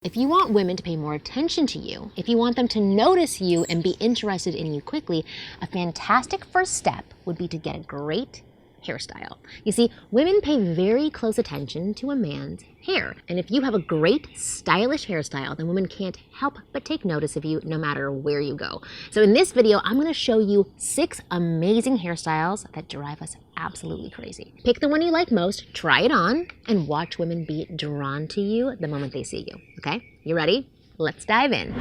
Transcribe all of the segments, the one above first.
If you want women to pay more attention to you, if you want them to notice you and be interested in you quickly, a fantastic first step would be to get a great hairstyle. You see, women pay very close attention to a man's hair. And if you have a great, stylish hairstyle, then women can't help but take notice of you no matter where you go. So in this video, I'm gonna show you 6 amazing hairstyles that drive us absolutely crazy. Pick the one you like most, try it on, and watch women be drawn to you the moment they see you, okay? You ready? Let's dive in.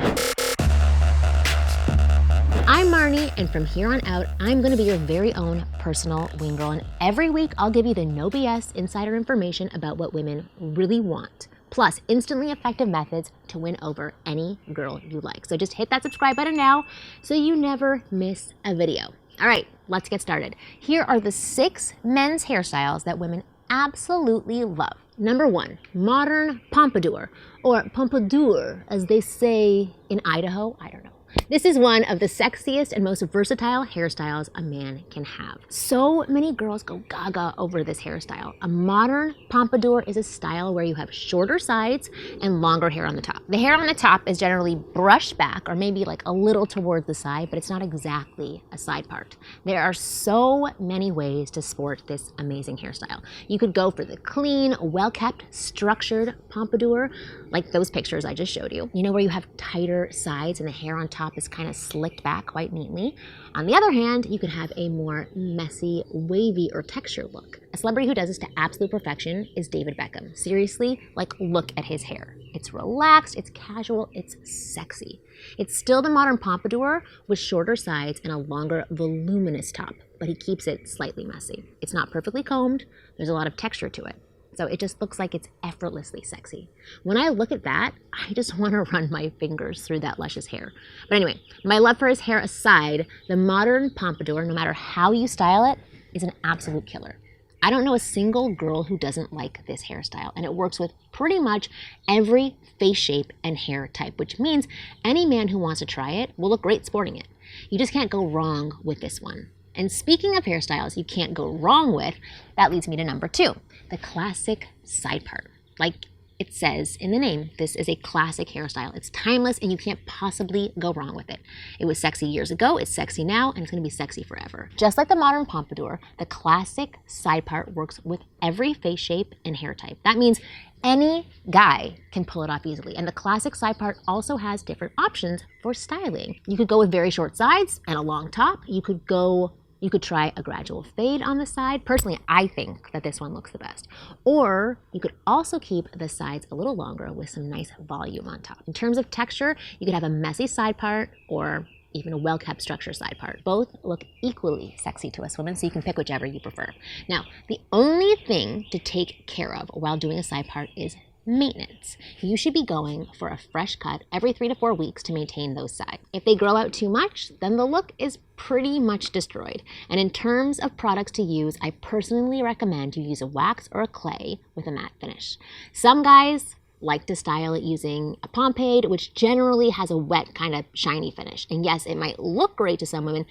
I'm Marni, and from here on out, I'm gonna be your very own personal wing girl, and every week I'll give you the no BS insider information about what women really want, plus instantly effective methods to win over any girl you like. So just hit that subscribe button now so you never miss a video. All right, let's get started. Here are the 6 men's hairstyles that women absolutely love. Number 1, modern pompadour, or pompadour as they say in Idaho, I don't know. This is one of the sexiest and most versatile hairstyles a man can have. So many girls go gaga over this hairstyle. A modern pompadour is a style where you have shorter sides and longer hair on the top. The hair on the top is generally brushed back or maybe like a little towards the side, but it's not exactly a side part. There are so many ways to sport this amazing hairstyle. You could go for the clean, well-kept, structured pompadour, like those pictures I just showed you. You know, where you have tighter sides and the hair on top is kind of slicked back quite neatly. On the other hand, you could have a more messy, wavy, or texture look. A celebrity who does this to absolute perfection is David Beckham. Seriously, like, look at his hair. It's relaxed, it's casual, it's sexy. It's still the modern pompadour with shorter sides and a longer, voluminous top, but he keeps it slightly messy. It's not perfectly combed, there's a lot of texture to it. So it just looks like it's effortlessly sexy. When I look at that, I just want to run my fingers through that luscious hair. But anyway, my love for his hair aside, the modern pompadour, no matter how you style it, is an absolute killer. I don't know a single girl who doesn't like this hairstyle, and it works with pretty much every face shape and hair type, which means any man who wants to try it will look great sporting it. You just can't go wrong with this one. And speaking of hairstyles you can't go wrong with, that leads me to number 2, the classic side part. Like it says in the name, this is a classic hairstyle. It's timeless and you can't possibly go wrong with it. It was sexy years ago, it's sexy now, and it's gonna be sexy forever. Just like the modern pompadour, the classic side part works with every face shape and hair type. That means any guy can pull it off easily. And the classic side part also has different options for styling. You could go with very short sides and a long top. You could try a gradual fade on the side. Personally, I think that this one looks the best. Or you could also keep the sides a little longer with some nice volume on top. In terms of texture, you could have a messy side part or even a well-kept structure side part. Both look equally sexy to us women, so you can pick whichever you prefer. Now, the only thing to take care of while doing a side part is maintenance. You should be going for a fresh cut every 3 to 4 weeks to maintain those sides. If they grow out too much, then the look is pretty much destroyed. And in terms of products to use, I personally recommend you use a wax or a clay with a matte finish. Some guys like to style it using a pomade, which generally has a wet kind of shiny finish. And yes, it might look great to some women,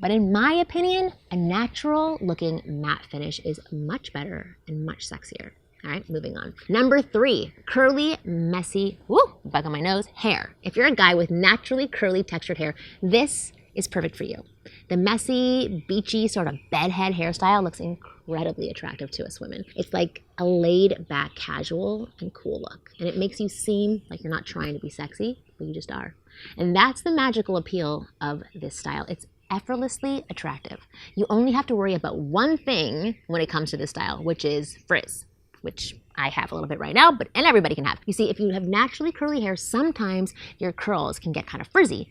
but in my opinion, a natural looking matte finish is much better and much sexier. All right, moving on. Number 3, curly, messy, bug on my nose, hair. If you're a guy with naturally curly textured hair, this is perfect for you. The messy, beachy sort of bedhead hairstyle looks incredibly attractive to us women. It's like a laid back, casual and cool look. And it makes you seem like you're not trying to be sexy, but you just are. And that's the magical appeal of this style. It's effortlessly attractive. You only have to worry about one thing when it comes to this style, which is frizz, which I have a little bit right now, and everybody can have. You see, if you have naturally curly hair, sometimes your curls can get kind of frizzy,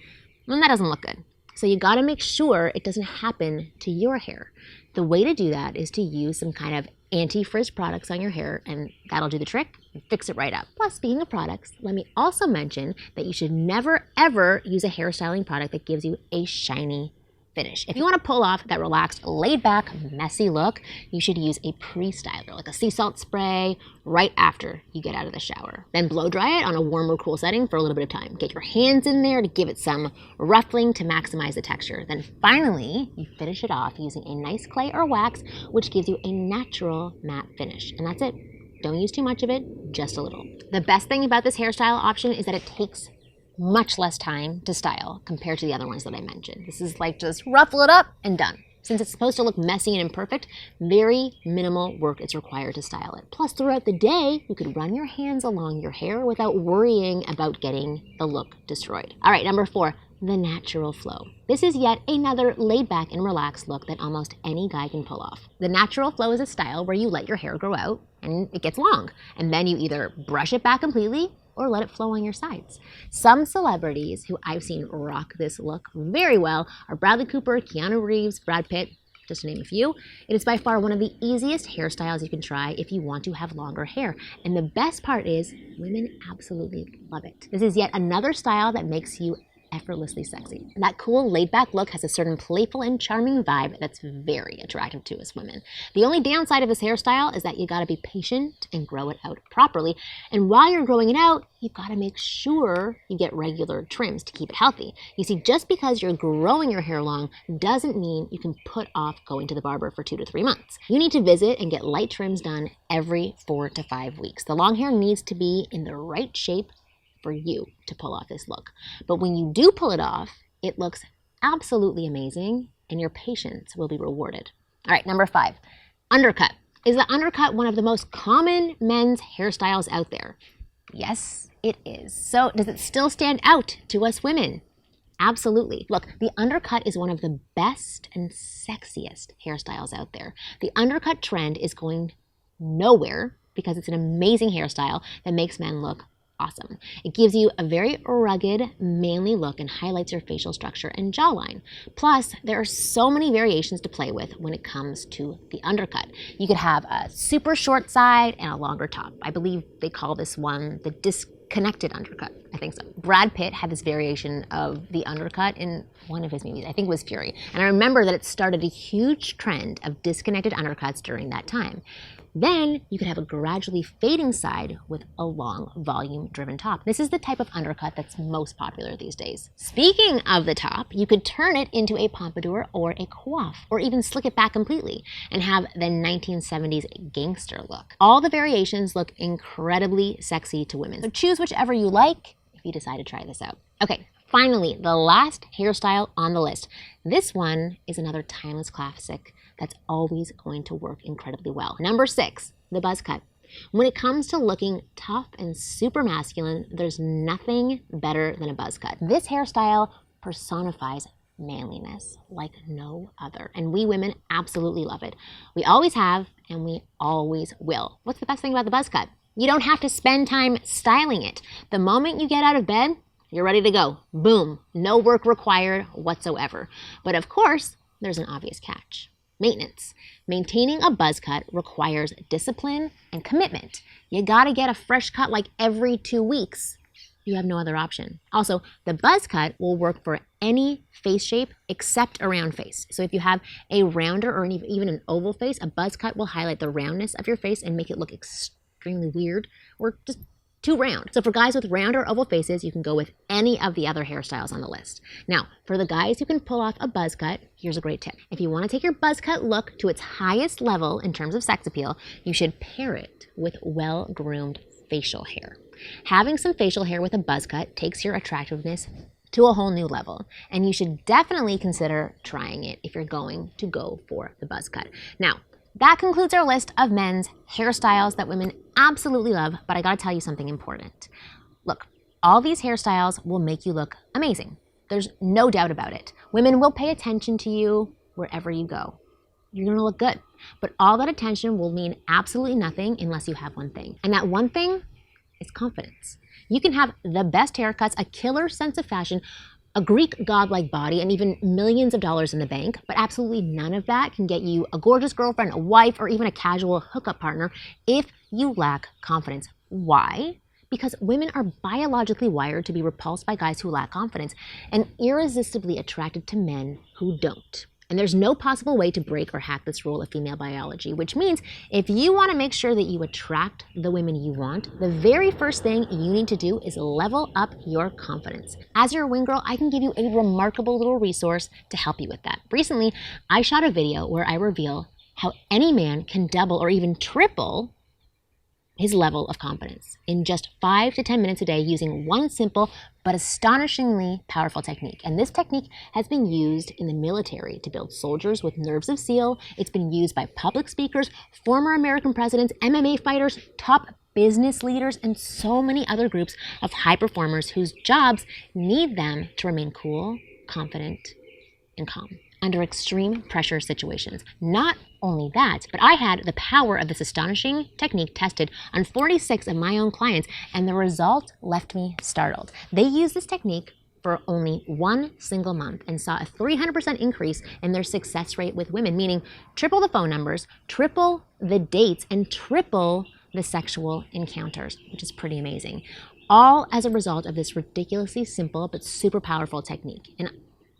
and that doesn't look good. So you gotta make sure it doesn't happen to your hair. The way to do that is to use some kind of anti-frizz products on your hair, and that'll do the trick and fix it right up. Plus, speaking of products, let me also mention that you should never, ever use a hairstyling product that gives you a shiny finish. If you want to pull off that relaxed, laid-back, messy look, you should use a pre-styler, like a sea salt spray, right after you get out of the shower. Then blow dry it on a warm or cool setting for a little bit of time. Get your hands in there to give it some ruffling to maximize the texture. Then finally, you finish it off using a nice clay or wax, which gives you a natural matte finish. And that's it. Don't use too much of it, just a little. The best thing about this hairstyle option is that it takes much less time to style compared to the other ones that I mentioned. This is like just ruffle it up and done. Since it's supposed to look messy and imperfect, very minimal work is required to style it. Plus, throughout the day, you could run your hands along your hair without worrying about getting the look destroyed. All right, number 4, the natural flow. This is yet another laid back and relaxed look that almost any guy can pull off. The natural flow is a style where you let your hair grow out and it gets long, and then you either brush it back completely or let it flow on your sides. Some celebrities who I've seen rock this look very well are Bradley Cooper, Keanu Reeves, Brad Pitt, just to name a few. It is by far one of the easiest hairstyles you can try if you want to have longer hair. And the best part is, women absolutely love it. This is yet another style that makes you effortlessly sexy. And that cool laid-back look has a certain playful and charming vibe that's very attractive to us women. The only downside of this hairstyle is that you gotta be patient and grow it out properly. And while you're growing it out, you've gotta make sure you get regular trims to keep it healthy. You see, just because you're growing your hair long doesn't mean you can put off going to the barber for 2 to 3 months. You need to visit and get light trims done every 4 to 5 weeks. The long hair needs to be in the right shape for you to pull off this look. But when you do pull it off, it looks absolutely amazing and your patience will be rewarded. All right, number 5, undercut. Is the undercut one of the most common men's hairstyles out there? Yes, it is. So does it still stand out to us women? Absolutely. Look, the undercut is one of the best and sexiest hairstyles out there. The undercut trend is going nowhere because it's an amazing hairstyle that makes men look awesome. It gives you a very rugged, manly look and highlights your facial structure and jawline. Plus, there are so many variations to play with when it comes to the undercut. You could have a super short side and a longer top. I believe they call this one the disconnected undercut. I think so. Brad Pitt had this variation of the undercut in one of his movies. I think it was Fury. And I remember that it started a huge trend of disconnected undercuts during that time. Then you could have a gradually fading side with a long volume-driven top. This is the type of undercut that's most popular these days. Speaking of the top, you could turn it into a pompadour or a coif, or even slick it back completely and have the 1970s gangster look. All the variations look incredibly sexy to women. So choose whichever you like if you decide to try this out. Okay, finally, the last hairstyle on the list. This one is another timeless classic that's always going to work incredibly well. Number 6, the buzz cut. When it comes to looking tough and super masculine, there's nothing better than a buzz cut. This hairstyle personifies manliness like no other, and we women absolutely love it. We always have, and we always will. What's the best thing about the buzz cut? You don't have to spend time styling it. The moment you get out of bed, you're ready to go. Boom, no work required whatsoever. But of course, there's an obvious catch. Maintenance. Maintaining a buzz cut requires discipline and commitment. You gotta get a fresh cut like every 2 weeks. You have no other option. Also, the buzz cut will work for any face shape except a round face. So if you have a rounder or even an oval face, a buzz cut will highlight the roundness of your face and make it look extremely weird or just too round. So for guys with round or oval faces, you can go with any of the other hairstyles on the list. Now, for the guys who can pull off a buzz cut, here's a great tip. If you want to take your buzz cut look to its highest level in terms of sex appeal, you should pair it with well-groomed facial hair. Having some facial hair with a buzz cut takes your attractiveness to a whole new level, and you should definitely consider trying it if you're going to go for the buzz cut. Now, that concludes our list of men's hairstyles that women absolutely love, but I gotta tell you something important. Look, all these hairstyles will make you look amazing. There's no doubt about it. Women will pay attention to you wherever you go. You're gonna look good, but all that attention will mean absolutely nothing unless you have one thing. And that one thing is confidence. You can have the best haircuts, a killer sense of fashion, a Greek godlike body, and even millions of dollars in the bank, but absolutely none of that can get you a gorgeous girlfriend, a wife, or even a casual hookup partner if you lack confidence. Why? Because women are biologically wired to be repulsed by guys who lack confidence and irresistibly attracted to men who don't. And there's no possible way to break or hack this rule of female biology, which means if you want to make sure that you attract the women you want, the very first thing you need to do is level up your confidence. As your wing girl, I can give you a remarkable little resource to help you with that. Recently, I shot a video where I reveal how any man can double or even triple his level of confidence in just 5 to 10 minutes a day using one simple but astonishingly powerful technique. And this technique has been used in the military to build soldiers with nerves of steel. It's been used by public speakers, former American presidents, MMA fighters, top business leaders, and so many other groups of high performers whose jobs need them to remain cool, confident, and calm under extreme pressure situations. Not only that, but I had the power of this astonishing technique tested on 46 of my own clients, and the result left me startled. They used this technique for only one single month and saw a 300% increase in their success rate with women, meaning triple the phone numbers, triple the dates, and triple the sexual encounters, which is pretty amazing. All as a result of this ridiculously simple but super powerful technique. And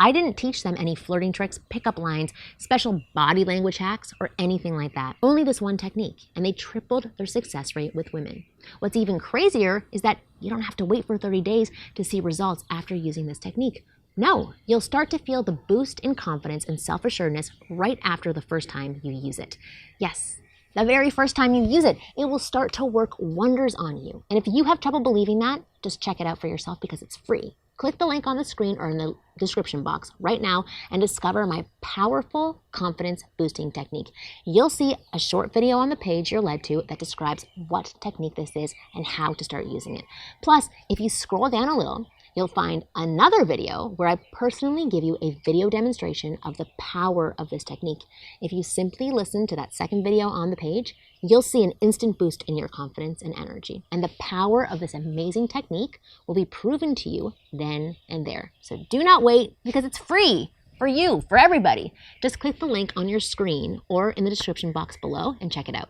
I didn't teach them any flirting tricks, pickup lines, special body language hacks, or anything like that. Only this one technique, and they tripled their success rate with women. What's even crazier is that you don't have to wait for 30 days to see results after using this technique. No, you'll start to feel the boost in confidence and self-assuredness right after the first time you use it. Yes, the very first time you use it, it will start to work wonders on you. And if you have trouble believing that, just check it out for yourself because it's free. Click the link on the screen or in the description box right now and discover my powerful confidence boosting technique. You'll see a short video on the page you're led to that describes what technique this is and how to start using it. Plus, if you scroll down a little, you'll find another video where I personally give you a video demonstration of the power of this technique. If you simply listen to that second video on the page, you'll see an instant boost in your confidence and energy. And the power of this amazing technique will be proven to you then and there. So do not wait because it's free for you, for everybody. Just click the link on your screen or in the description box below and check it out.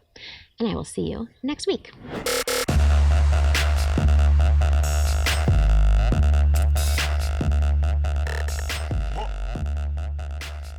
And I will see you next week.